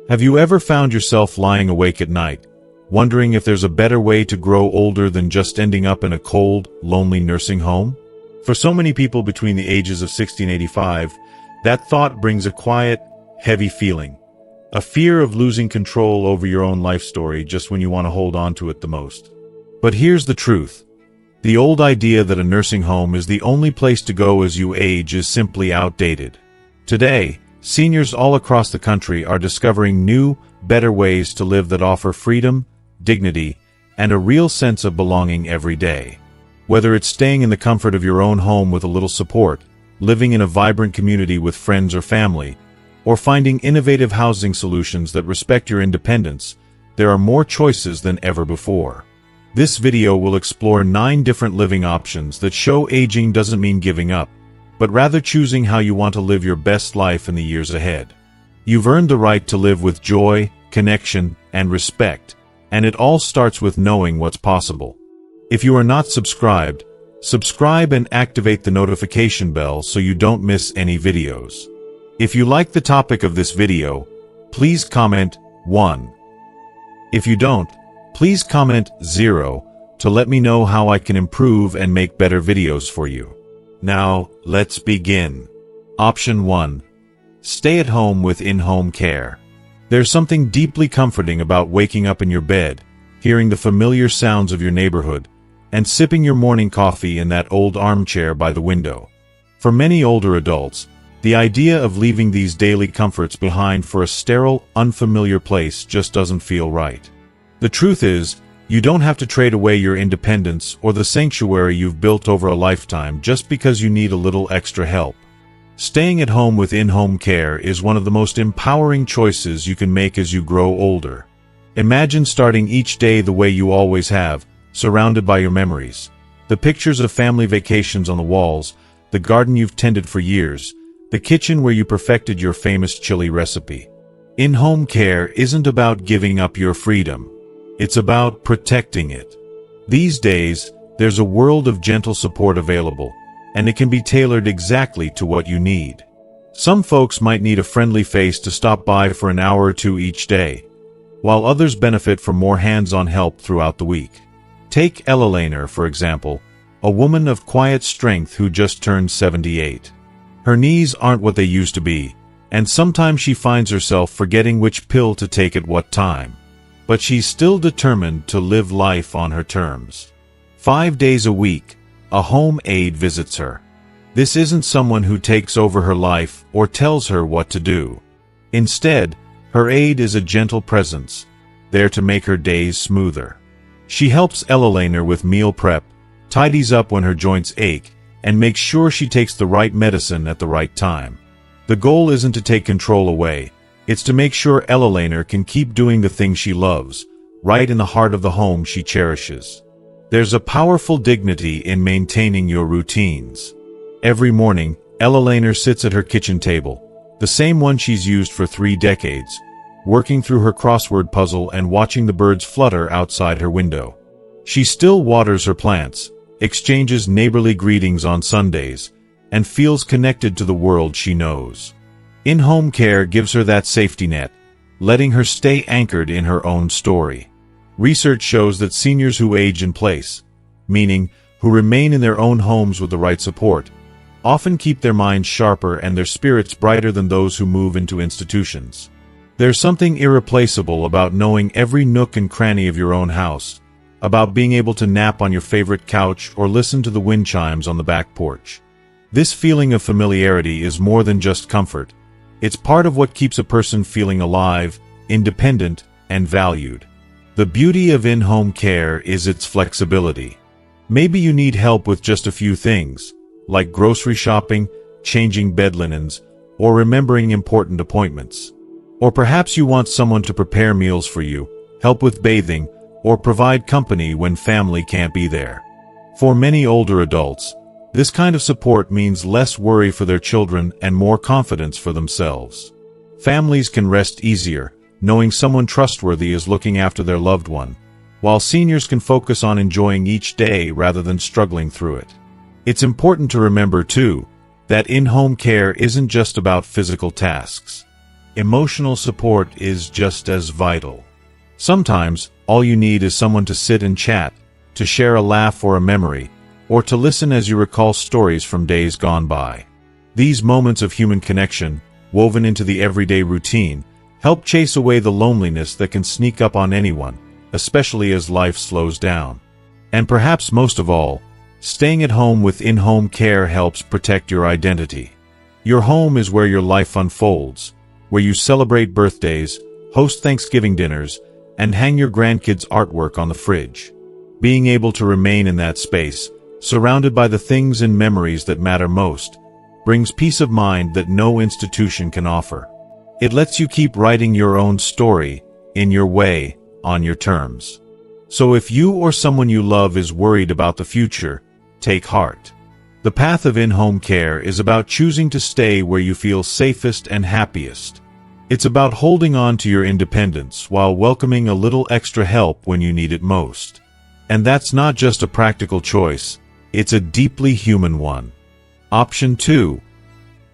Have you ever found yourself lying awake at night, wondering if there's a better way to grow older than just ending up in a cold, lonely nursing home? For so many people between the ages of 60 and 85, that thought brings a quiet, heavy feeling. A fear of losing control over your own life story just when you want to hold on to it the most. But here's the truth. The old idea that a nursing home is the only place to go as you age is simply outdated. Today, seniors all across the country are discovering new, better ways to live that offer freedom, dignity, and a real sense of belonging every day. Whether it's staying in the comfort of your own home with a little support, living in a vibrant community with friends or family, or finding innovative housing solutions that respect your independence, there are more choices than ever before. This video will explore 9 different living options that show aging doesn't mean giving up, but rather choosing how you want to live your best life in the years ahead. You've earned the right to live with joy, connection, and respect, and it all starts with knowing what's possible. If you are not subscribed, subscribe and activate the notification bell so you don't miss any videos. If you like the topic of this video, please comment 1. If you don't, please comment 0 to let me know how I can improve and make better videos for you. Now, let's begin. Option 1. Stay at home with in-home care. There's something deeply comforting about waking up in your bed, hearing the familiar sounds of your neighborhood, and sipping your morning coffee in that old armchair by the window. For many older adults, the idea of leaving these daily comforts behind for a sterile, unfamiliar place just doesn't feel right. The truth is, you don't have to trade away your independence or the sanctuary you've built over a lifetime just because you need a little extra help. Staying at home with in-home care is one of the most empowering choices you can make as you grow older. Imagine starting each day the way you always have, surrounded by your memories. The pictures of family vacations on the walls, the garden you've tended for years, the kitchen where you perfected your famous chili recipe. In-home care isn't about giving up your freedom. It's about protecting it. These days, there's a world of gentle support available, and it can be tailored exactly to what you need. Some folks might need a friendly face to stop by for an hour or two each day, while others benefit from more hands-on help throughout the week. Take Ella Lehner, for example, a woman of quiet strength who just turned 78. Her knees aren't what they used to be, and sometimes she finds herself forgetting which pill to take at what time. But she's still determined to live life on her terms. 5 days a week, a home aide visits her. This isn't someone who takes over her life or tells her what to do. Instead, her aide is a gentle presence, there to make her days smoother. She helps Ella Lehner with meal prep, tidies up when her joints ache, and makes sure she takes the right medicine at the right time. The goal isn't to take control away. It's to make sure Ella Lehner can keep doing the things she loves, right in the heart of the home she cherishes. There's a powerful dignity in maintaining your routines. Every morning, Ella Lehner sits at her kitchen table, the same one she's used for 3 decades, working through her crossword puzzle and watching the birds flutter outside her window. She still waters her plants, exchanges neighborly greetings on Sundays, and feels connected to the world she knows. In-home care gives her that safety net, letting her stay anchored in her own story. Research shows that seniors who age in place, meaning who remain in their own homes with the right support, often keep their minds sharper and their spirits brighter than those who move into institutions. There's something irreplaceable about knowing every nook and cranny of your own house, about being able to nap on your favorite couch or listen to the wind chimes on the back porch. This feeling of familiarity is more than just comfort. It's part of what keeps a person feeling alive, independent, and valued. The beauty of in-home care is its flexibility. Maybe you need help with just a few things, like grocery shopping, changing bed linens, or remembering important appointments. Or perhaps you want someone to prepare meals for you, help with bathing, or provide company when family can't be there. For many older adults, this kind of support means less worry for their children and more confidence for themselves. Families can rest easier, knowing someone trustworthy is looking after their loved one, while seniors can focus on enjoying each day rather than struggling through it. It's important to remember, too, that in-home care isn't just about physical tasks. emotional support is just as vital. Sometimes, all you need is someone to sit and chat, to share a laugh or a memory, or to listen as you recall stories from days gone by. These moments of human connection, woven into the everyday routine, help chase away the loneliness that can sneak up on anyone, especially as life slows down. And perhaps most of all, staying at home with in-home care helps protect your identity. Your home is where your life unfolds, where you celebrate birthdays, host Thanksgiving dinners, and hang your grandkids' artwork on the fridge. Being able to remain in that space, surrounded by the things and memories that matter most, brings peace of mind that no institution can offer. It lets you keep writing your own story, in your way, on your terms. So if you or someone you love is worried about the future, take heart. The path of in-home care is about choosing to stay where you feel safest and happiest. It's about holding on to your independence while welcoming a little extra help when you need it most. And that's not just a practical choice, it's a deeply human one. Option 2.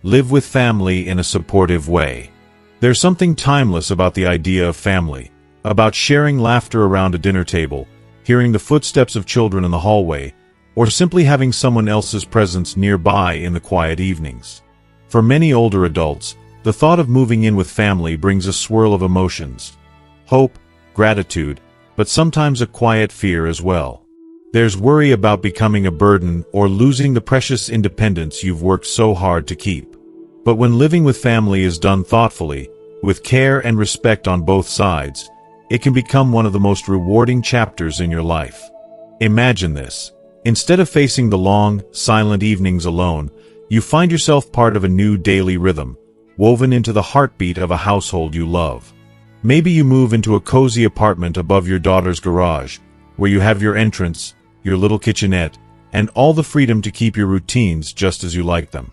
Live with family in a supportive way. There's something timeless about the idea of family, about sharing laughter around a dinner table, hearing the footsteps of children in the hallway, or simply having someone else's presence nearby in the quiet evenings. For many older adults, the thought of moving in with family brings a swirl of emotions. Hope, gratitude, but sometimes a quiet fear as well. There's worry about becoming a burden or losing the precious independence you've worked so hard to keep. But when living with family is done thoughtfully, with care and respect on both sides, it can become one of the most rewarding chapters in your life. Imagine this. Instead of facing the long, silent evenings alone, you find yourself part of a new daily rhythm, woven into the heartbeat of a household you love. Maybe you move into a cozy apartment above your daughter's garage, where you have your entrance, your little kitchenette, and all the freedom to keep your routines just as you like them.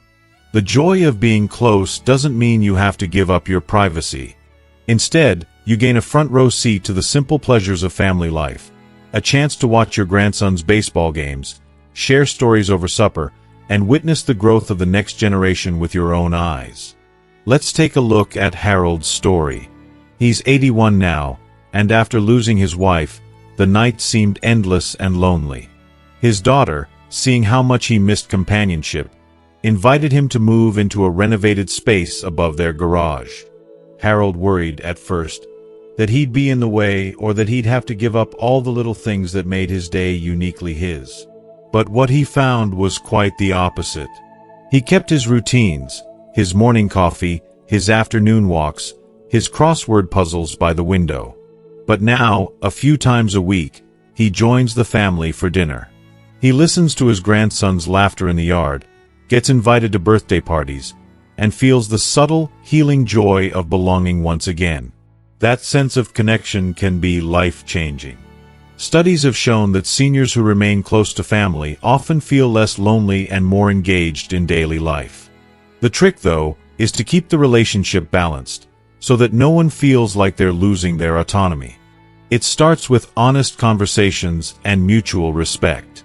The joy of being close doesn't mean you have to give up your privacy. Instead, you gain a front row seat to the simple pleasures of family life, a chance to watch your grandson's baseball games, share stories over supper, and witness the growth of the next generation with your own eyes. Let's take a look at Harold's story. He's 81 now, and after losing his wife, the nights seemed endless and lonely. His daughter, seeing how much he missed companionship, invited him to move into a renovated space above their garage. Harold worried at first that he'd be in the way or that he'd have to give up all the little things that made his day uniquely his. But what he found was quite the opposite. He kept his routines, his morning coffee, his afternoon walks, his crossword puzzles by the window. But now, a few times a week, he joins the family for dinner. He listens to his grandson's laughter in the yard, gets invited to birthday parties, and feels the subtle, healing joy of belonging once again. That sense of connection can be life-changing. Studies have shown that seniors who remain close to family often feel less lonely and more engaged in daily life. The trick, though, is to keep the relationship balanced, so that no one feels like they're losing their autonomy. It starts with honest conversations and mutual respect.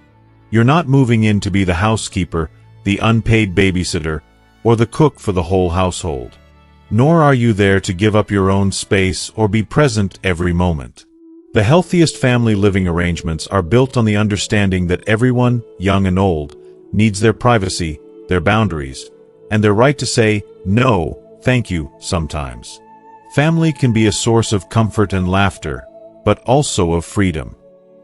You're not moving in to be the housekeeper, the unpaid babysitter, or the cook for the whole household. Nor are you there to give up your own space or be present every moment. The healthiest family living arrangements are built on the understanding that everyone, young and old, needs their privacy, their boundaries, and their right to say, no, thank you, sometimes. Family can be a source of comfort and laughter, but also of freedom.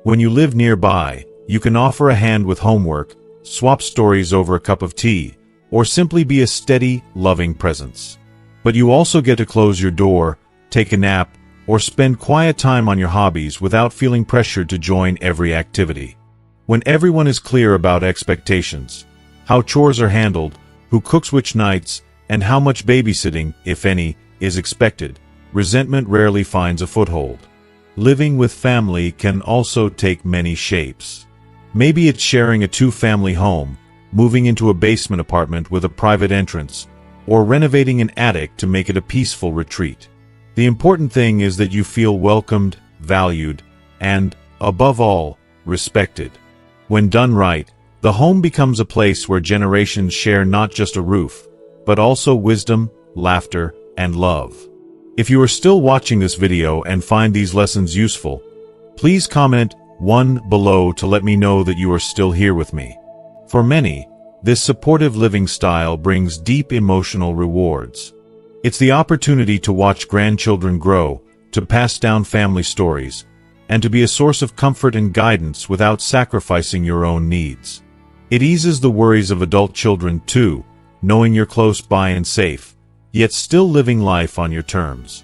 When you live nearby, you can offer a hand with homework, swap stories over a cup of tea, or simply be a steady, loving presence. But you also get to close your door, take a nap, or spend quiet time on your hobbies without feeling pressured to join every activity. When everyone is clear about expectations, how chores are handled, who cooks which nights, and how much babysitting, if any, is expected, resentment rarely finds a foothold. Living with family can also take many shapes. Maybe it's sharing a two-family home, moving into a basement apartment with a private entrance, or renovating an attic to make it a peaceful retreat. The important thing is that you feel welcomed, valued, and, above all, respected. When done right, the home becomes a place where generations share not just a roof, but also wisdom, laughter, and love. If you are still watching this video and find these lessons useful, please comment 1 below to let me know that you are still here with me. For many, this supportive living style brings deep emotional rewards. It's the opportunity to watch grandchildren grow, to pass down family stories, and to be a source of comfort and guidance without sacrificing your own needs. It eases the worries of adult children too, knowing you're close by and safe, yet still living life on your terms.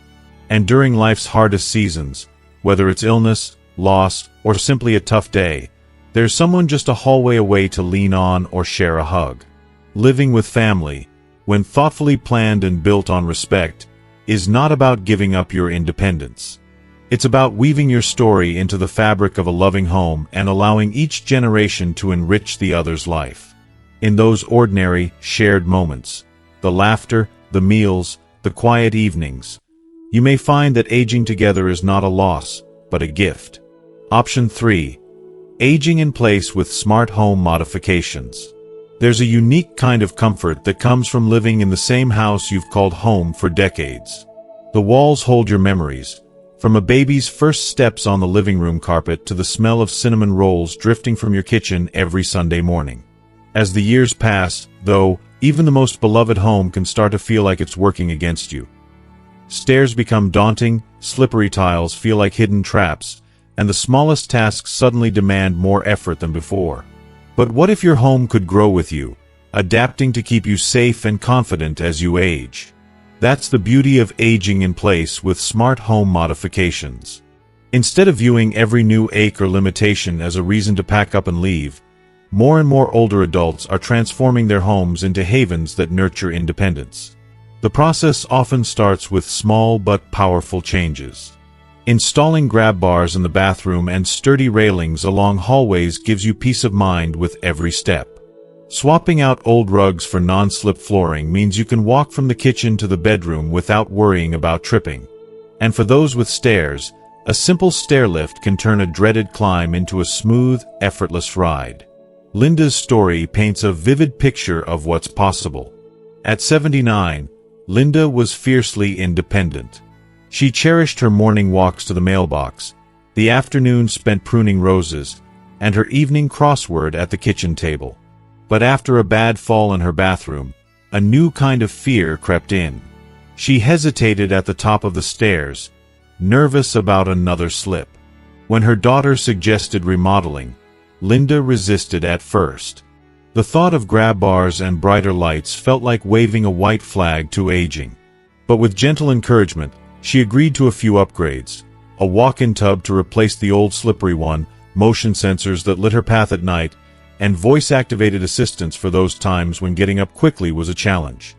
And during life's hardest seasons, whether it's illness, loss, or simply a tough day, there's someone just a hallway away to lean on or share a hug. Living with family, when thoughtfully planned and built on respect, is not about giving up your independence. It's about weaving your story into the fabric of a loving home and allowing each generation to enrich the other's life. In those ordinary, shared moments, the laughter, the meals, the quiet evenings, you may find that aging together is not a loss, but a gift. Option 3. Aging in place with smart home modifications. There's a unique kind of comfort that comes from living in the same house you've called home for decades. The walls hold your memories, from a baby's first steps on the living room carpet to the smell of cinnamon rolls drifting from your kitchen every Sunday morning. As the years pass, though, even the most beloved home can start to feel like it's working against you. Stairs become daunting, slippery tiles feel like hidden traps, and the smallest tasks suddenly demand more effort than before. But what if your home could grow with you, adapting to keep you safe and confident as you age? That's the beauty of aging in place with smart home modifications. Instead of viewing every new ache or limitation as a reason to pack up and leave, more and more older adults are transforming their homes into havens that nurture independence. The process often starts with small but powerful changes. Installing grab bars in the bathroom and sturdy railings along hallways gives you peace of mind with every step. Swapping out old rugs for non-slip flooring means you can walk from the kitchen to the bedroom without worrying about tripping. And for those with stairs, a simple stair lift can turn a dreaded climb into a smooth, effortless ride. Linda's story paints a vivid picture of what's possible. At 79, Linda was fiercely independent. She cherished her morning walks to the mailbox, the afternoons spent pruning roses, and her evening crossword at the kitchen table. But after a bad fall in her bathroom, a new kind of fear crept in. She hesitated at the top of the stairs, nervous about another slip. When her daughter suggested remodeling, Linda resisted at first. The thought of grab bars and brighter lights felt like waving a white flag to aging. But with gentle encouragement, she agreed to a few upgrades: a walk-in tub to replace the old slippery one, motion sensors that lit her path at night, and voice-activated assistance for those times when getting up quickly was a challenge.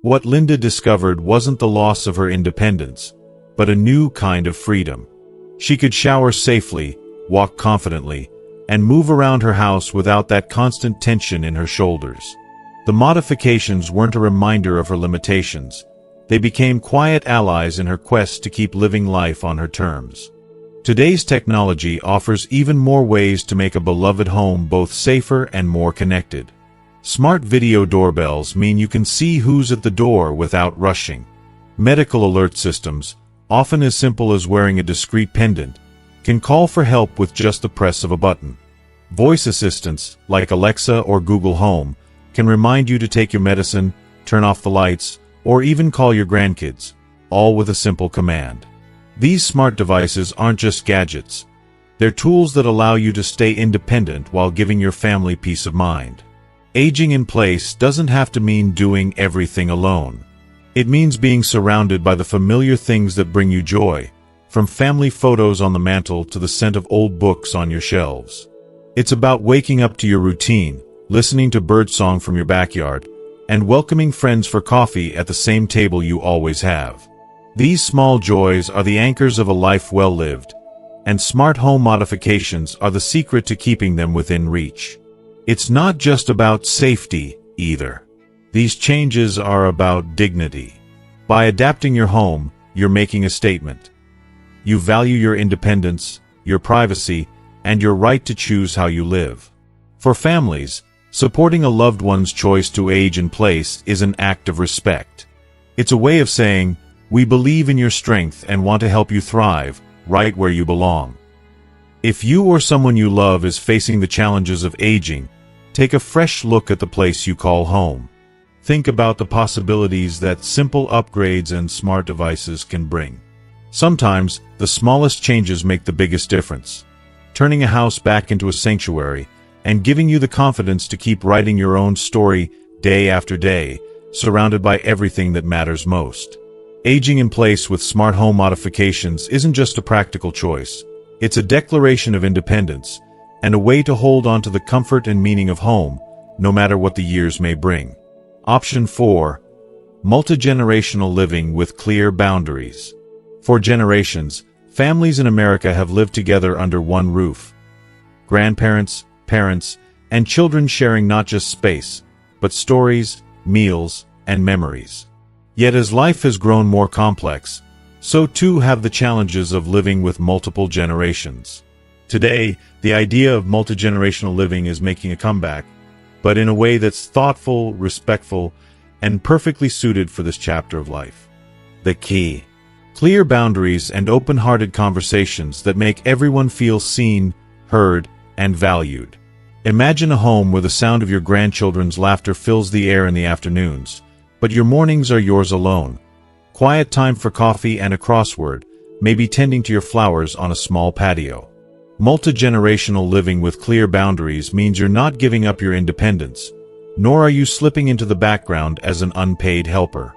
What Linda discovered wasn't the loss of her independence, but a new kind of freedom. She could shower safely, walk confidently, and move around her house without that constant tension in her shoulders. The modifications weren't a reminder of her limitations. They became quiet allies in her quest to keep living life on her terms. Today's technology offers even more ways to make a beloved home both safer and more connected. Smart video doorbells mean you can see who's at the door without rushing. Medical alert systems, often as simple as wearing a discreet pendant, can call for help with just the press of a button. Voice assistants, like Alexa or Google Home, can remind you to take your medicine, turn off the lights, or even call your grandkids, all with a simple command. These smart devices aren't just gadgets. They're tools that allow you to stay independent while giving your family peace of mind. Aging in place doesn't have to mean doing everything alone. It means being surrounded by the familiar things that bring you joy, from family photos on the mantle to the scent of old books on your shelves. It's about waking up to your routine, listening to birdsong from your backyard, and welcoming friends for coffee at the same table you always have. These small joys are the anchors of a life well lived, and smart home modifications are the secret to keeping them within reach. It's not just about safety, either. These changes are about dignity. By adapting your home, you're making a statement. You value your independence, your privacy, and your right to choose how you live. For families, supporting a loved one's choice to age in place is an act of respect. It's a way of saying, We believe in your strength and want to help you thrive, right where you belong. If you or someone you love is facing the challenges of aging, take a fresh look at the place you call home. Think about the possibilities that simple upgrades and smart devices can bring. Sometimes, the smallest changes make the biggest difference, turning a house back into a sanctuary and giving you the confidence to keep writing your own story day after day, surrounded by everything that matters most. Aging in place with smart home modifications isn't just a practical choice. It's a declaration of independence and a way to hold on to the comfort and meaning of home, no matter what the years may bring. Option 4. Multi-generational living with clear boundaries. For generations, families in America have lived together under one roof. Grandparents, parents, and children sharing not just space, but stories, meals, and memories. Yet as life has grown more complex, so too have the challenges of living with multiple generations. Today, the idea of multi-generational living is making a comeback, but in a way that's thoughtful, respectful, and perfectly suited for this chapter of life. The key: clear boundaries and open-hearted conversations that make everyone feel seen, heard, and valued. Imagine a home where the sound of your grandchildren's laughter fills the air in the afternoons, but your mornings are yours alone. Quiet time for coffee and a crossword, maybe tending to your flowers on a small patio. Multi-generational living with clear boundaries means you're not giving up your independence, nor are you slipping into the background as an unpaid helper.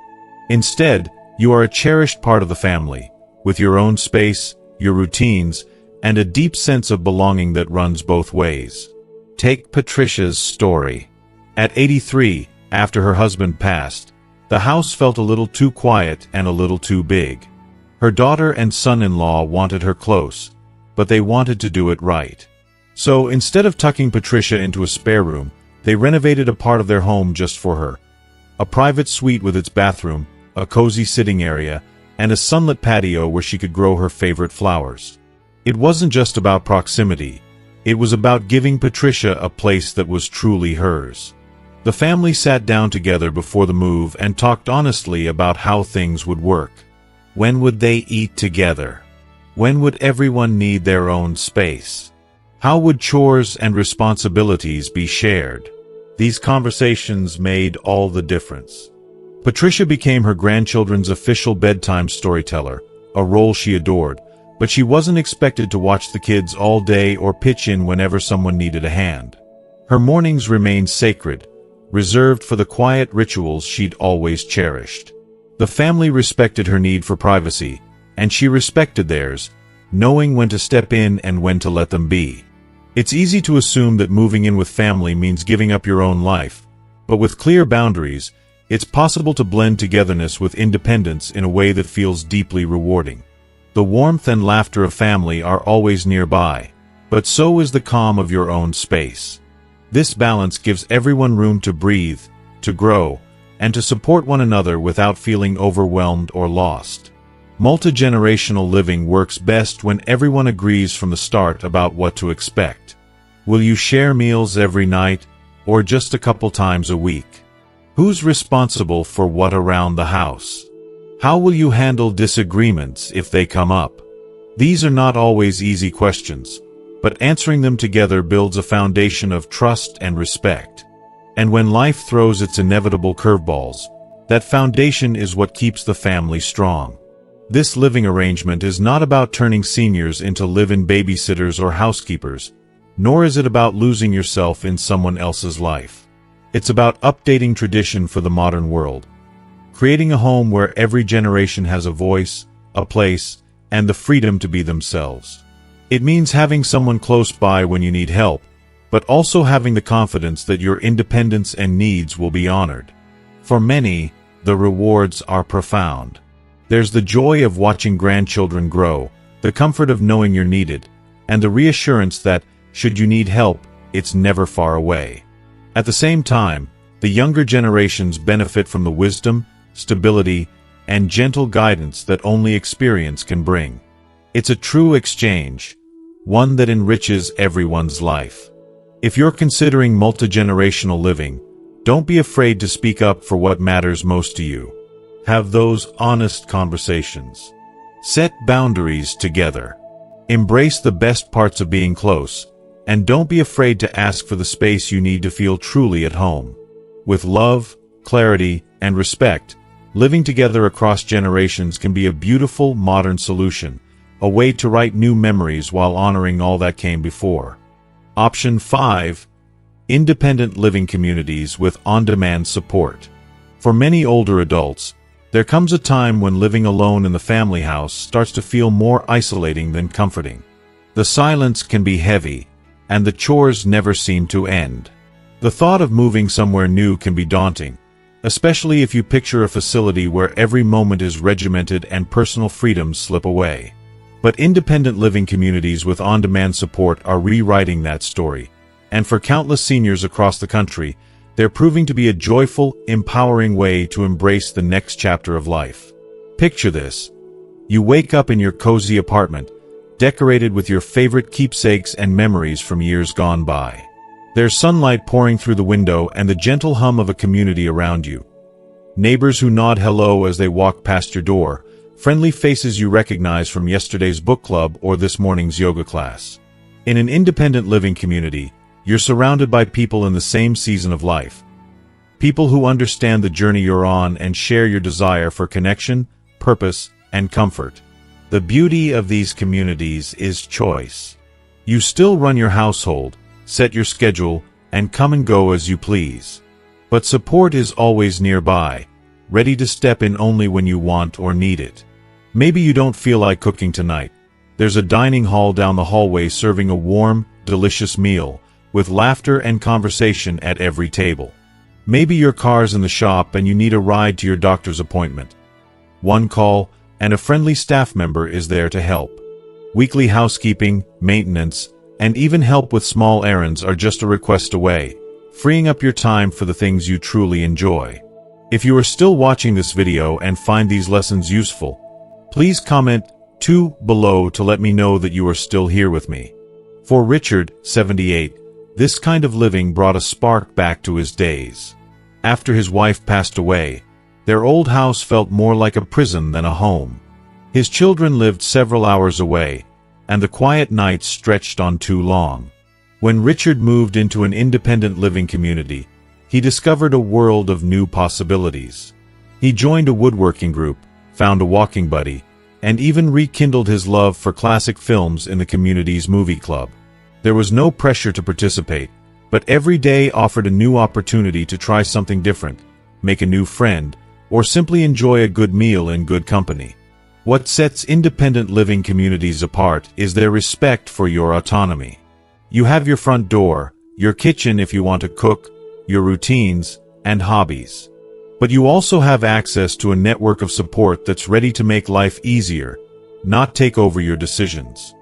Instead, you are a cherished part of the family, with your own space, your routines, and a deep sense of belonging that runs both ways. Take Patricia's story. At 83, after her husband passed, the house felt a little too quiet and a little too big. Her daughter and son-in-law wanted her close, but they wanted to do it right. So instead of tucking Patricia into a spare room, they renovated a part of their home just for her. A private suite with its bathroom, a cozy sitting area, and a sunlit patio where she could grow her favorite flowers. It wasn't just about proximity. It was about giving Patricia a place that was truly hers. The family sat down together before the move and talked honestly about how things would work. When would they eat together? When would everyone need their own space? How would chores and responsibilities be shared? These conversations made all the difference. Patricia became her grandchildren's official bedtime storyteller, a role she adored, but she wasn't expected to watch the kids all day or pitch in whenever someone needed a hand. Her mornings remained sacred, reserved for the quiet rituals she'd always cherished. The family respected her need for privacy, and she respected theirs, knowing when to step in and when to let them be. It's easy to assume that moving in with family means giving up your own life, but with clear boundaries, it's possible to blend togetherness with independence in a way that feels deeply rewarding. The warmth and laughter of family are always nearby, but so is the calm of your own space. This balance gives everyone room to breathe, to grow, and to support one another without feeling overwhelmed or lost. Multi-generational living works best when everyone agrees from the start about what to expect. Will you share meals every night, or just a couple times a week? Who's responsible for what around the house? How will you handle disagreements if they come up? These are not always easy questions, but answering them together builds a foundation of trust and respect. And when life throws its inevitable curveballs, that foundation is what keeps the family strong. This living arrangement is not about turning seniors into live-in babysitters or housekeepers, nor is it about losing yourself in someone else's life. It's about updating tradition for the modern world, creating a home where every generation has a voice, a place, and the freedom to be themselves. It means having someone close by when you need help, but also having the confidence that your independence and needs will be honored. For many, the rewards are profound. There's the joy of watching grandchildren grow, the comfort of knowing you're needed, and the reassurance that, should you need help, it's never far away. At the same time, the younger generations benefit from the wisdom, stability, and gentle guidance that only experience can bring. It's a true exchange, one that enriches everyone's life. If you're considering multi-generational living, don't be afraid to speak up for what matters most to you. Have those honest conversations. Set boundaries together. Embrace the best parts of being close, and don't be afraid to ask for the space you need to feel truly at home. With love, clarity, and respect, living together across generations can be a beautiful modern solution, a way to write new memories while honoring all that came before. Option 5. Independent living communities with on-demand support. For many older adults, there comes a time when living alone in the family house starts to feel more isolating than comforting. The silence can be heavy, and the chores never seem to end. The thought of moving somewhere new can be daunting, especially if you picture a facility where every moment is regimented and personal freedoms slip away. But independent living communities with on-demand support are rewriting that story, and for countless seniors across the country, they're proving to be a joyful, empowering way to embrace the next chapter of life. Picture this. You wake up in your cozy apartment, decorated with your favorite keepsakes and memories from years gone by. There's sunlight pouring through the window and the gentle hum of a community around you. Neighbors who nod hello as they walk past your door, friendly faces you recognize from yesterday's book club or this morning's yoga class. In an independent living community, you're surrounded by people in the same season of life. People who understand the journey you're on and share your desire for connection, purpose, and comfort. The beauty of these communities is choice. You still run your household, set your schedule, and come and go as you please. But support is always nearby, ready to step in only when you want or need it. Maybe you don't feel like cooking tonight. There's a dining hall down the hallway serving a warm, delicious meal, with laughter and conversation at every table. Maybe your car's in the shop and you need a ride to your doctor's appointment. One call, and a friendly staff member is there to help. Weekly housekeeping, maintenance, and even help with small errands are just a request away, freeing up your time for the things you truly enjoy. If you are still watching this video and find these lessons useful, please comment 2 below to let me know that you are still here with me. For Richard, 78, this kind of living brought a spark back to his days. After his wife passed away, their old house felt more like a prison than a home. His children lived several hours away, and the quiet nights stretched on too long. When Richard moved into an independent living community, he discovered a world of new possibilities. He joined a woodworking group, found a walking buddy, and even rekindled his love for classic films in the community's movie club. There was no pressure to participate, but every day offered a new opportunity to try something different, make a new friend, or simply enjoy a good meal in good company. What sets independent living communities apart is their respect for your autonomy. You have your front door, your kitchen if you want to cook, your routines, and hobbies. But you also have access to a network of support that's ready to make life easier, not take over your decisions.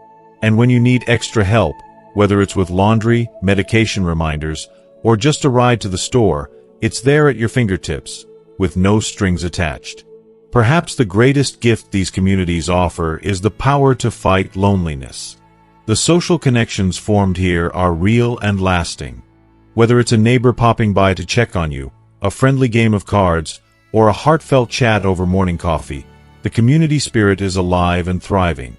And when you need extra help, whether it's with laundry, medication reminders, or just a ride to the store, it's there at your fingertips, with no strings attached. Perhaps the greatest gift these communities offer is the power to fight loneliness. The social connections formed here are real and lasting. Whether it's a neighbor popping by to check on you, a friendly game of cards, or a heartfelt chat over morning coffee, the community spirit is alive and thriving.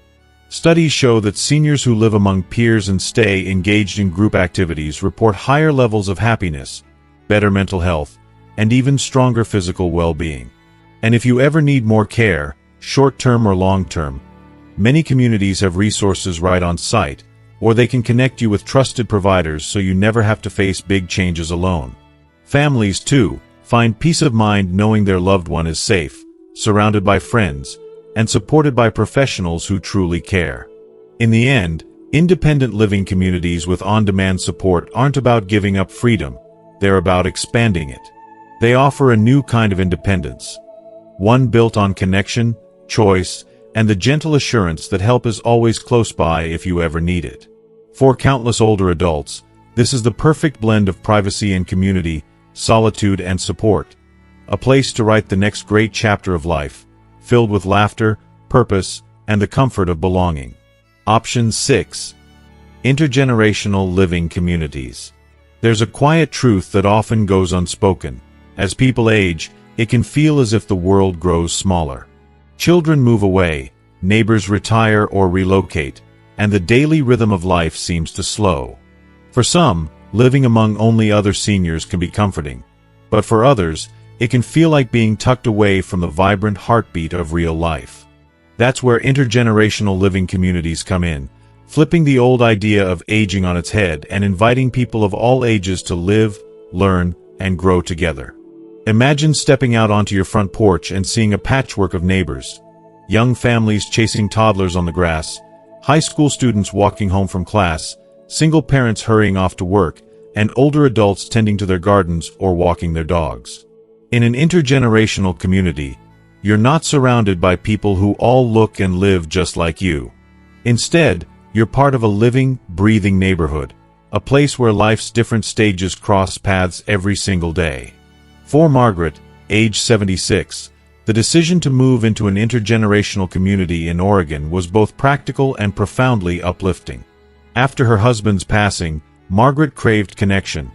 Studies show that seniors who live among peers and stay engaged in group activities report higher levels of happiness, better mental health, and even stronger physical well-being. And if you ever need more care, short-term or long-term, many communities have resources right on site, or they can connect you with trusted providers so you never have to face big changes alone. Families, too, find peace of mind knowing their loved one is safe, surrounded by friends, and supported by professionals who truly care. In the end, independent living communities with on-demand support aren't about giving up freedom, they're about expanding it. They offer a new kind of independence, one built on connection, choice, and the gentle assurance that help is always close by if you ever need it. For countless older adults, this is the perfect blend of privacy and community, solitude and support, a place to write the next great chapter of life, filled with laughter, purpose, and the comfort of belonging. Option 6. Intergenerational living communities. There's a quiet truth that often goes unspoken. As people age, it can feel as if the world grows smaller. Children move away, neighbors retire or relocate, and the daily rhythm of life seems to slow. For some, living among only other seniors can be comforting, but for others, it can feel like being tucked away from the vibrant heartbeat of real life. That's where intergenerational living communities come in, flipping the old idea of aging on its head and inviting people of all ages to live, learn, and grow together. Imagine stepping out onto your front porch and seeing a patchwork of neighbors. Young families chasing toddlers on the grass, high school students walking home from class, single parents hurrying off to work, and older adults tending to their gardens or walking their dogs. In an intergenerational community, you're not surrounded by people who all look and live just like you. Instead, you're part of a living, breathing neighborhood, a place where life's different stages cross paths every single day. For Margaret, age 76, the decision to move into an intergenerational community in Oregon was both practical and profoundly uplifting. After her husband's passing, Margaret craved connection,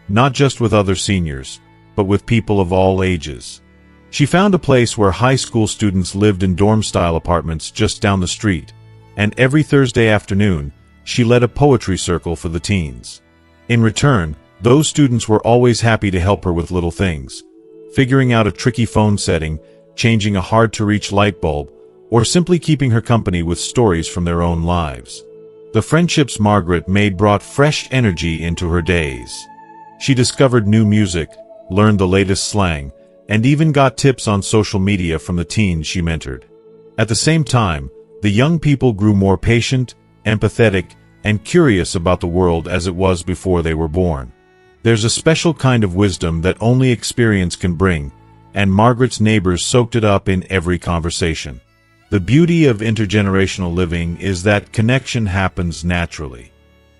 not just with other seniors, but with people of all ages. She found a place where high school students lived in dorm-style apartments just down the street, and every Thursday afternoon, she led a poetry circle for the teens. In return, those students were always happy to help her with little things, figuring out a tricky phone setting, changing a hard-to-reach light bulb, or simply keeping her company with stories from their own lives. The friendships Margaret made brought fresh energy into her days. She discovered new music, learned the latest slang, and even got tips on social media from the teens she mentored. At the same time, the young people grew more patient, empathetic, and curious about the world as it was before they were born. There's a special kind of wisdom that only experience can bring, and Margaret's neighbors soaked it up in every conversation. The beauty of intergenerational living is that connection happens naturally.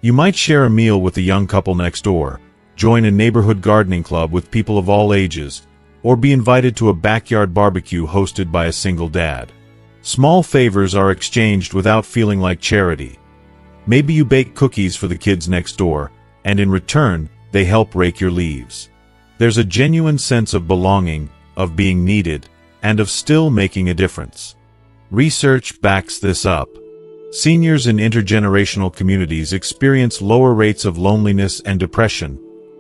You might share a meal with the young couple next door, join a neighborhood gardening club with people of all ages, or be invited to a backyard barbecue hosted by a single dad. Small favors are exchanged without feeling like charity. Maybe you bake cookies for the kids next door, and in return, they help rake your leaves. There's a genuine sense of belonging, of being needed, and of still making a difference. Research backs this up. Seniors in intergenerational communities experience lower rates of loneliness and depression,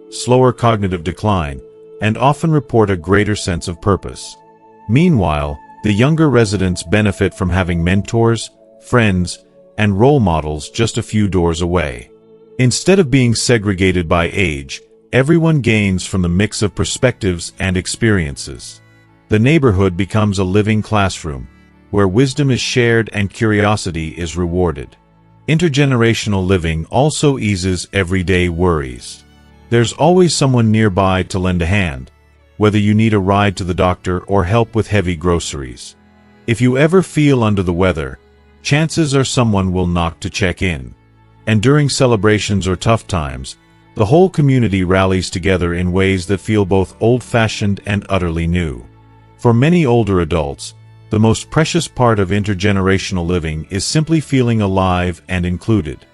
slower cognitive decline, and often report a greater sense of purpose. Meanwhile, the younger residents benefit from having mentors, friends, and role models just a few doors away. Instead of being segregated by age, everyone gains from the mix of perspectives and experiences. The neighborhood becomes a living classroom, where wisdom is shared and curiosity is rewarded. Intergenerational living also eases everyday worries. There's always someone nearby to lend a hand, whether you need a ride to the doctor or help with heavy groceries. If you ever feel under the weather, chances are someone will knock to check in. And during celebrations or tough times, the whole community rallies together in ways that feel both old-fashioned and utterly new. For many older adults, the most precious part of intergenerational living is simply feeling alive and included.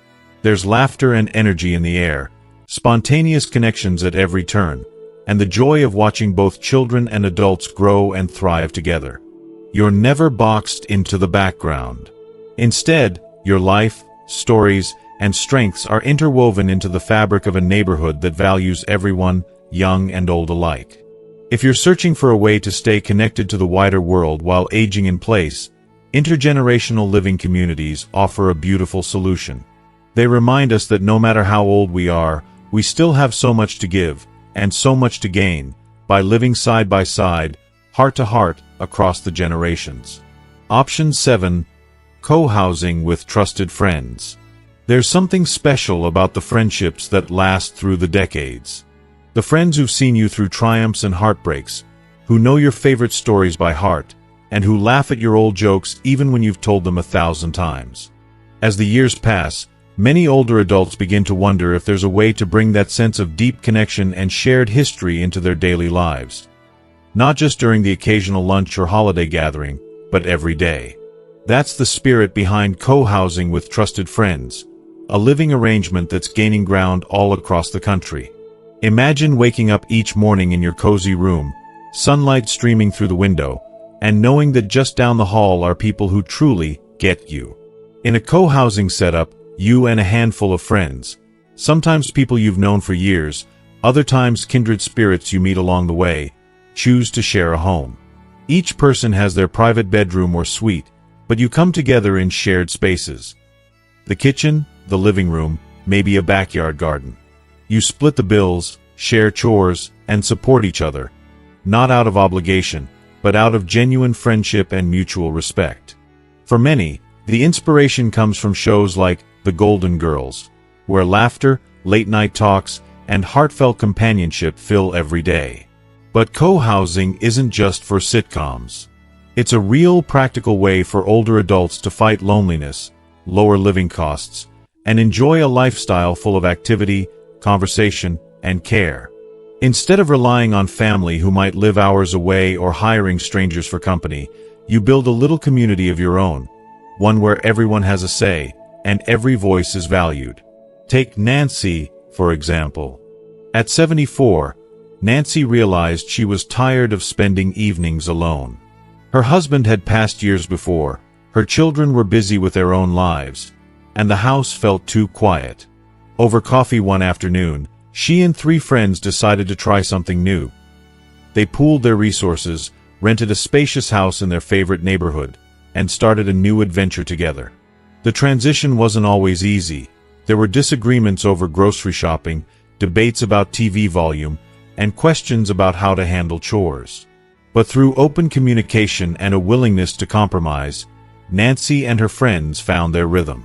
There's laughter and energy in the air, spontaneous connections at every turn, and the joy of watching both children and adults grow and thrive together. You're never boxed into the background. Instead, your life, stories, and strengths are interwoven into the fabric of a neighborhood that values everyone, young and old alike. If you're searching for a way to stay connected to the wider world while aging in place, intergenerational living communities offer a beautiful solution. They remind us that no matter how old we are, we still have so much to give, and so much to gain, by living side by side, heart to heart, across the generations. Option 7. Co-housing with trusted friends. There's something special about the friendships that last through the decades. The friends who've seen you through triumphs and heartbreaks, who know your favorite stories by heart, and who laugh at your old jokes even when you've told them 1,000 times. As the years pass, many older adults begin to wonder if there's a way to bring that sense of deep connection and shared history into their daily lives. Not just during the occasional lunch or holiday gathering, but every day. That's the spirit behind co-housing with trusted friends, a living arrangement that's gaining ground all across the country. Imagine waking up each morning in your cozy room, sunlight streaming through the window, and knowing that just down the hall are people who truly get you. In a co-housing setup, you and a handful of friends, sometimes people you've known for years, other times kindred spirits you meet along the way, choose to share a home. Each person has their private bedroom or suite, but you come together in shared spaces. The kitchen, the living room, maybe a backyard garden. You split the bills, share chores, and support each other, not out of obligation, but out of genuine friendship and mutual respect. For many, the inspiration comes from shows like The Golden Girls, where laughter, late-night talks, and heartfelt companionship fill every day. But co-housing isn't just for sitcoms. It's a real practical way for older adults to fight loneliness, lower living costs, and enjoy a lifestyle full of activity, conversation, and care. Instead of relying on family who might live hours away or hiring strangers for company, you build a little community of your own, one where everyone has a say, and every voice is valued. Take Nancy, for example. At 74, Nancy realized she was tired of spending evenings alone. Her husband had passed years before, her children were busy with their own lives, and the house felt too quiet. Over coffee one afternoon, she and 3 friends decided to try something new. They pooled their resources, rented a spacious house in their favorite neighborhood, and started a new adventure together. The transition wasn't always easy. There were disagreements over grocery shopping, debates about TV volume, and questions about how to handle chores. But through open communication and a willingness to compromise, Nancy and her friends found their rhythm.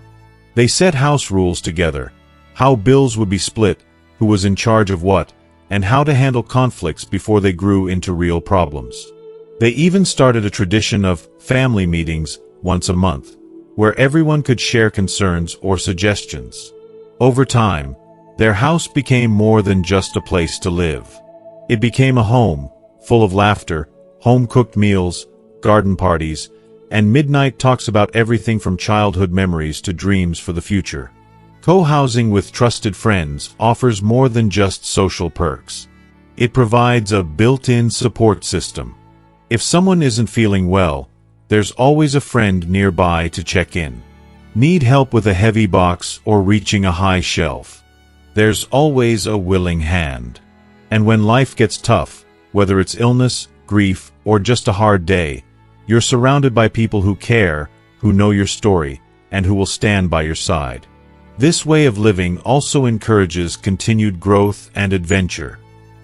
They set house rules together, how bills would be split, who was in charge of what, and how to handle conflicts before they grew into real problems. They even started a tradition of family meetings once a month, where everyone could share concerns or suggestions. Over time, their house became more than just a place to live. It became a home, full of laughter, home-cooked meals, garden parties, and midnight talks about everything from childhood memories to dreams for the future. Co-housing with trusted friends offers more than just social perks. It provides a built-in support system. If someone isn't feeling well, there's always a friend nearby to check in. Need help with a heavy box or reaching a high shelf? There's always a willing hand. And when life gets tough, whether it's illness, grief, or just a hard day, you're surrounded by people who care, who know your story, and who will stand by your side. This way of living also encourages continued growth and adventure.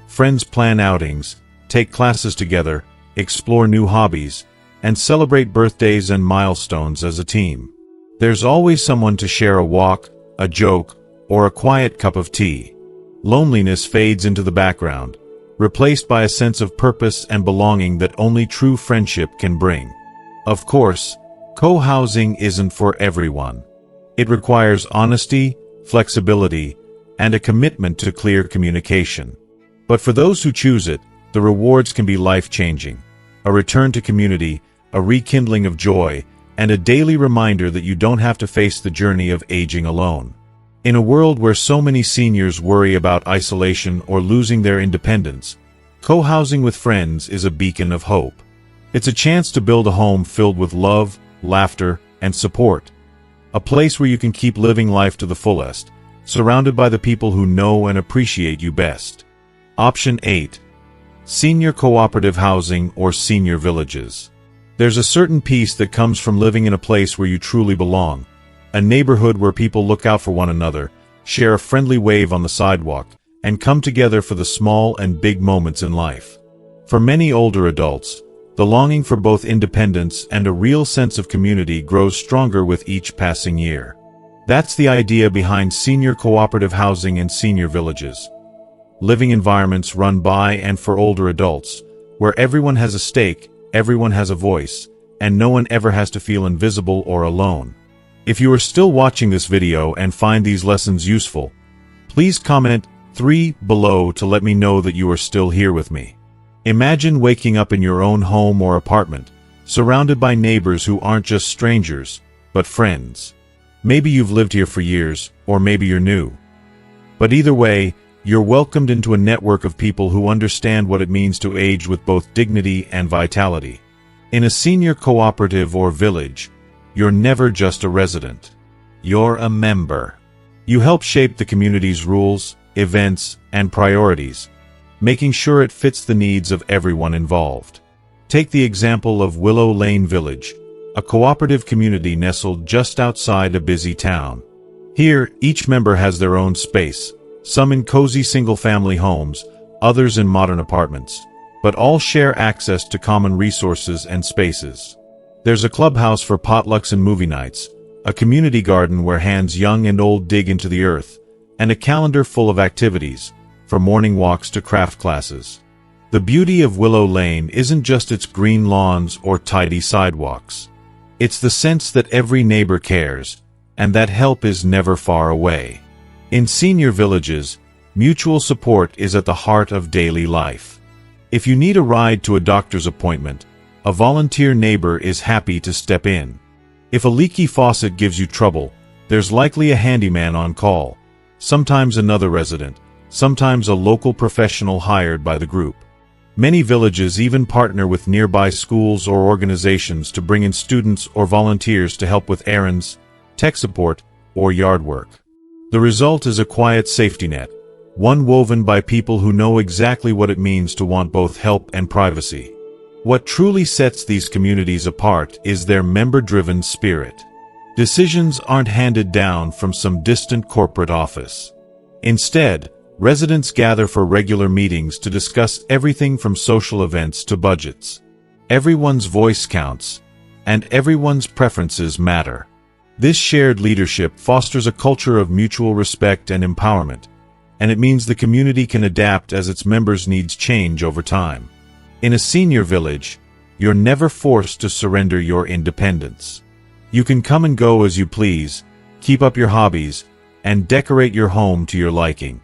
Friends plan outings, take classes together, explore new hobbies, and celebrate birthdays and milestones as a team. There's always someone to share a walk, a joke, or a quiet cup of tea. Loneliness fades into the background, replaced by a sense of purpose and belonging that only true friendship can bring. Of course, co-housing isn't for everyone. It requires honesty, flexibility, and a commitment to clear communication. But for those who choose it, the rewards can be life-changing. A return to community, a rekindling of joy, and a daily reminder that you don't have to face the journey of aging alone. In a world where so many seniors worry about isolation or losing their independence, co-housing with friends is a beacon of hope. It's a chance to build a home filled with love, laughter, and support. A place where you can keep living life to the fullest, surrounded by the people who know and appreciate you best. Option 8. Senior cooperative housing or senior villages. There's a certain peace that comes from living in a place where you truly belong. A neighborhood where people look out for one another, share a friendly wave on the sidewalk, and come together for the small and big moments in life. For many older adults, the longing for both independence and a real sense of community grows stronger with each passing year. That's the idea behind senior cooperative housing and senior villages. Living environments run by and for older adults, where everyone has a stake, everyone has a voice, and no one ever has to feel invisible or alone. If you are still watching this video and find these lessons useful, please comment 3 below to let me know that you are still here with me. Imagine waking up in your own home or apartment, surrounded by neighbors who aren't just strangers, but friends. Maybe you've lived here for years, or maybe you're new. But either way, You're welcomed into a network of people who understand what it means to age with both dignity and vitality. In a senior cooperative or village, you're never just a resident. You're a member. You help shape the community's rules, events, and priorities, making sure it fits the needs of everyone involved. Take the example of Willow Lane Village, a cooperative community nestled just outside a busy town. Here, each member has their own space, some in cozy single-family homes, others in modern apartments, but all share access to common resources and spaces. There's a clubhouse for potlucks and movie nights, a community garden where hands young and old dig into the earth, and a calendar full of activities, from morning walks to craft classes. The beauty of Willow Lane isn't just its green lawns or tidy sidewalks. It's the sense that every neighbor cares, and that help is never far away. In senior villages, mutual support is at the heart of daily life. If you need a ride to a doctor's appointment, a volunteer neighbor is happy to step in. If a leaky faucet gives you trouble, there's likely a handyman on call, sometimes another resident, sometimes a local professional hired by the group. Many villages even partner with nearby schools or organizations to bring in students or volunteers to help with errands, tech support, or yard work. The result is a quiet safety net, one woven by people who know exactly what it means to want both help and privacy. What truly sets these communities apart is their member-driven spirit. Decisions aren't handed down from some distant corporate office. Instead, residents gather for regular meetings to discuss everything from social events to budgets. Everyone's voice counts, and everyone's preferences matter. This shared leadership fosters a culture of mutual respect and empowerment, and it means the community can adapt as its members' needs change over time. In a senior village, you're never forced to surrender your independence. You can come and go as you please, keep up your hobbies, and decorate your home to your liking.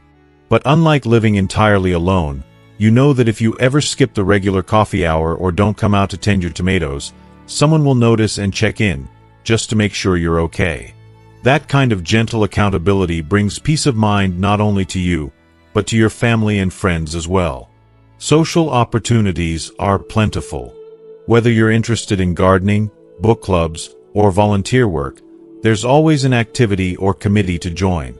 But unlike living entirely alone, you know that if you ever skip the regular coffee hour or don't come out to tend your tomatoes, someone will notice and check in, just to make sure you're okay. That kind of gentle accountability brings peace of mind not only to you, but to your family and friends as well. Social opportunities are plentiful. Whether you're interested in gardening, book clubs, or volunteer work, there's always an activity or committee to join.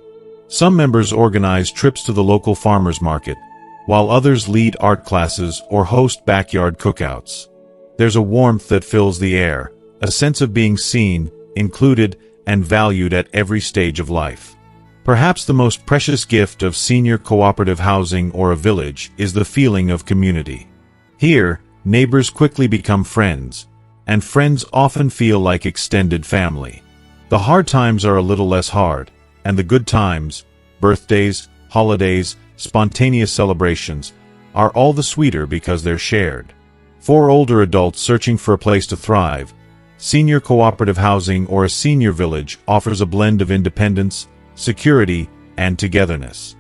Some members organize trips to the local farmers market, while others lead art classes or host backyard cookouts. There's a warmth that fills the air, a sense of being seen, included, and valued at every stage of life. Perhaps the most precious gift of senior cooperative housing or a village is the feeling of community. Here, neighbors quickly become friends, and friends often feel like extended family. The hard times are a little less hard, and the good times, birthdays, holidays, spontaneous celebrations, are all the sweeter because they're shared. For older adults searching for a place to thrive, senior cooperative housing or a senior village offers a blend of independence, security, and togetherness.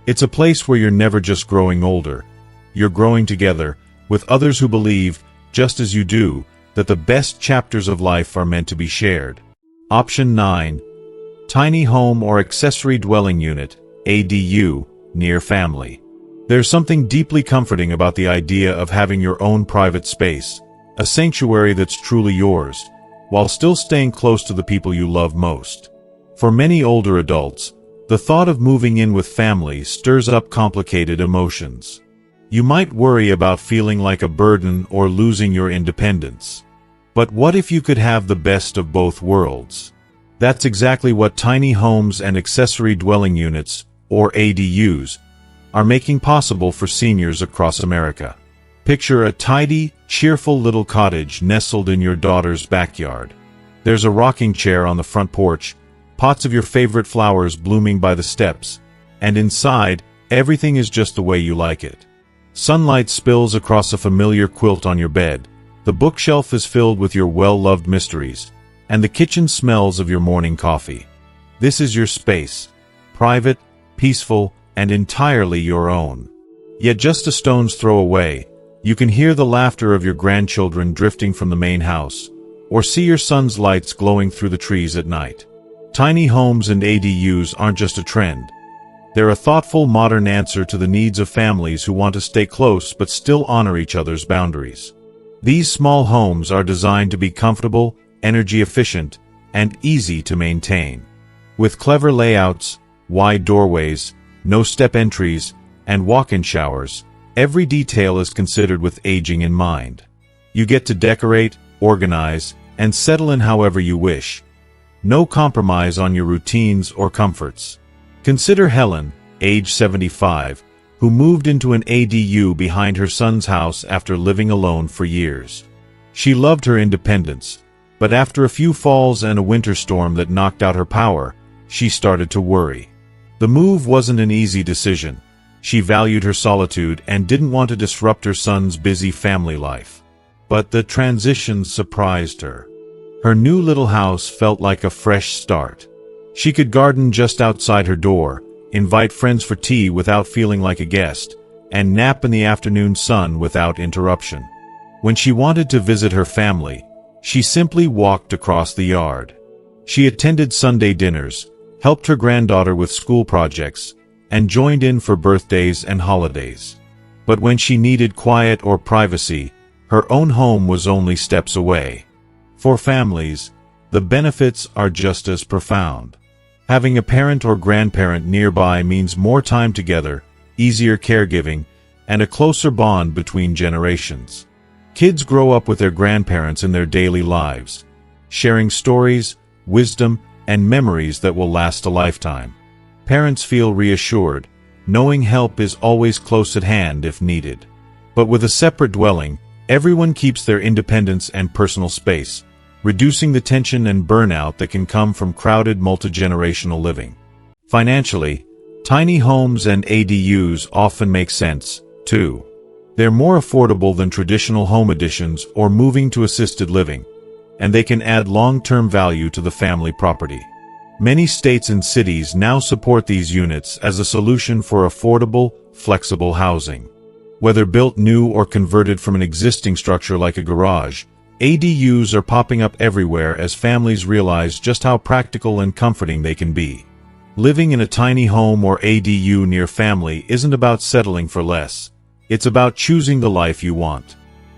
It's a place where you're never just growing older. You're growing together, with others who believe, just as you do, that the best chapters of life are meant to be shared. Option 9. Tiny home or accessory dwelling unit, ADU, near family. There's something deeply comforting about the idea of having your own private space, a sanctuary that's truly yours, while still staying close to the people you love most. For many older adults, the thought of moving in with family stirs up complicated emotions. You might worry about feeling like a burden or losing your independence. But what if you could have the best of both worlds? That's exactly what tiny homes and accessory dwelling units, or ADUs, are making possible for seniors across America. Picture a tidy, cheerful little cottage nestled in your daughter's backyard. There's a rocking chair on the front porch, pots of your favorite flowers blooming by the steps, and inside, everything is just the way you like it. Sunlight spills across a familiar quilt on your bed, the bookshelf is filled with your well-loved mysteries, and the kitchen smells of your morning coffee. This is your space, private, peaceful, and entirely your own. Yet just a stone's throw away, you can hear the laughter of your grandchildren drifting from the main house, or see your son's lights glowing through the trees at night. Tiny homes and ADUs aren't just a trend. They're a thoughtful, modern answer to the needs of families who want to stay close but still honor each other's boundaries. These small homes are designed to be comfortable, energy efficient, and easy to maintain. With clever layouts, wide doorways, no-step entries, and walk-in showers, every detail is considered with aging in mind. You get to decorate, organize, and settle in however you wish. No compromise on your routines or comforts. Consider Helen, age 75, who moved into an ADU behind her son's house after living alone for years. She loved her independence, but after a few falls and a winter storm that knocked out her power, she started to worry. The move wasn't an easy decision. She valued her solitude and didn't want to disrupt her son's busy family life. But the transition surprised her. Her new little house felt like a fresh start. She could garden just outside her door, invite friends for tea without feeling like a guest, and nap in the afternoon sun without interruption. When she wanted to visit her family, she simply walked across the yard. She attended Sunday dinners, helped her granddaughter with school projects, and joined in for birthdays and holidays. But when she needed quiet or privacy, her own home was only steps away. For families, the benefits are just as profound. Having a parent or grandparent nearby means more time together, easier caregiving, and a closer bond between generations. Kids grow up with their grandparents in their daily lives, sharing stories, wisdom, and memories that will last a lifetime. Parents feel reassured, knowing help is always close at hand if needed. But with a separate dwelling, everyone keeps their independence and personal space, reducing the tension and burnout that can come from crowded multi-generational living. Financially, tiny homes and ADUs often make sense, too. They're more affordable than traditional home additions or moving to assisted living, and they can add long-term value to the family property. Many states and cities now support these units as a solution for affordable, flexible housing. Whether built new or converted from an existing structure like a garage, ADUs are popping up everywhere as families realize just how practical and comforting they can be. Living in a tiny home or ADU near family isn't about settling for less. It's about choosing the life you want.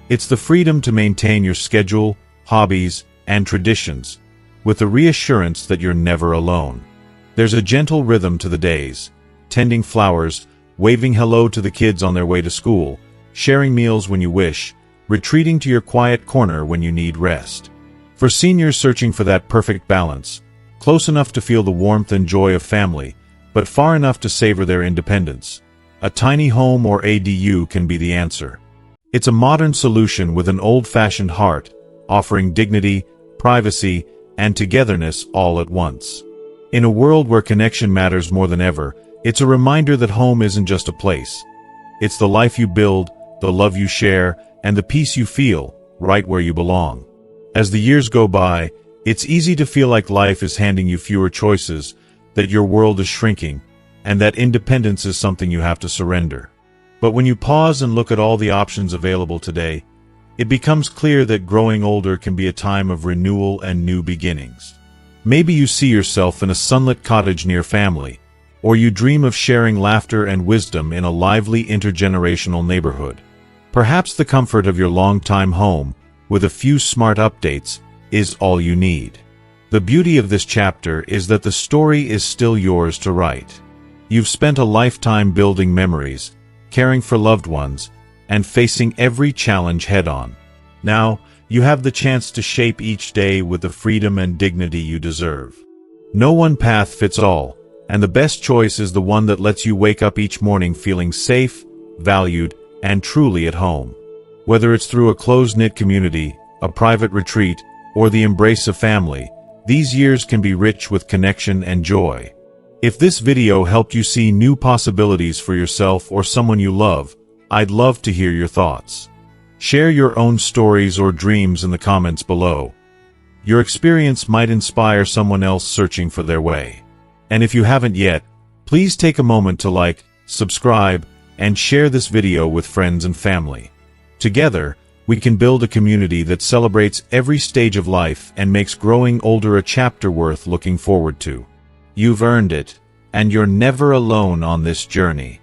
It's the freedom to maintain your schedule, hobbies, and traditions, with the reassurance that you're never alone. There's a gentle rhythm to the days, tending flowers, waving hello to the kids on their way to school, sharing meals when you wish, retreating to your quiet corner when you need rest. For seniors searching for that perfect balance, close enough to feel the warmth and joy of family, but far enough to savor their independence, a tiny home or ADU can be the answer. It's a modern solution with an old-fashioned heart, offering dignity, privacy, and togetherness all at once. In a world where connection matters more than ever, it's a reminder that home isn't just a place. It's the life you build, the love you share, and the peace you feel, right where you belong. As the years go by, it's easy to feel like life is handing you fewer choices, that your world is shrinking, and that independence is something you have to surrender. But when you pause and look at all the options available today, it becomes clear that growing older can be a time of renewal and new beginnings. Maybe you see yourself in a sunlit cottage near family, or you dream of sharing laughter and wisdom in a lively intergenerational neighborhood. Perhaps the comfort of your longtime home, with a few smart updates, is all you need. The beauty of this chapter is that the story is still yours to write. You've spent a lifetime building memories, caring for loved ones, and facing every challenge head-on. Now, you have the chance to shape each day with the freedom and dignity you deserve. No one path fits all, and the best choice is the one that lets you wake up each morning feeling safe, valued, and truly at home. Whether it's through a close-knit community, a private retreat, or the embrace of family, these years can be rich with connection and joy. If this video helped you see new possibilities for yourself or someone you love, I'd love to hear your thoughts. Share your own stories or dreams in the comments below. Your experience might inspire someone else searching for their way. And if you haven't yet, please take a moment to like, subscribe, and share this video with friends and family. Together, we can build a community that celebrates every stage of life and makes growing older a chapter worth looking forward to. You've earned it, and you're never alone on this journey.